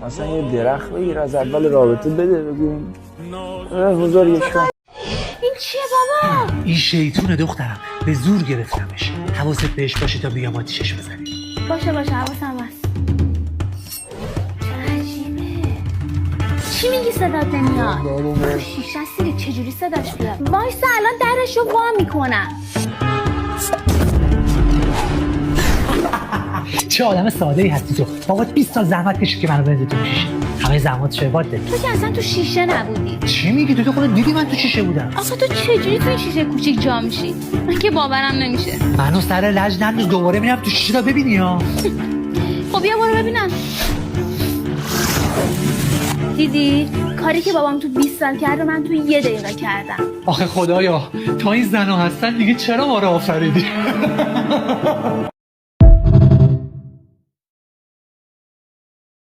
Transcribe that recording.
مثلا یه درخت بگیر از اول رابطه بده بگویم بزرگش کن. این چیه بابا؟ این شیطونه دخترم، به زور گرفتمش. حواست بهش باشه تا بیام آتیشش بزنیم. باشه حواسم هست. چه عجیبه. چی میگی صدات نمیاد؟ شیشه سیری چجوری صداش بیاد؟ وایسا الان درشو وا میکنم. چه آدم ساده‌ای هستی تو. بابات 20 سال زحمت کشید که منو بنده تو شیشه. همه زحمات چه باده. تو که اصلا تو شیشه نبودی. چی میگی؟ تو خودت دیدی من تو شیشه بودم. آخه تو چجوری تو این شیشه کوچیک جا میشی؟ من که باورم نمیشه. منو سر لج ننداز، دوباره میرم تو شیشه تا ببینی ها. خب بیا برو ببینم. دیدی؟ کاری که بابام تو 20 سال کرد من تو 1 دقیقه کردم. آخه خدایا، تا این زنا هستن دیگه چرا ما رو آفریدی؟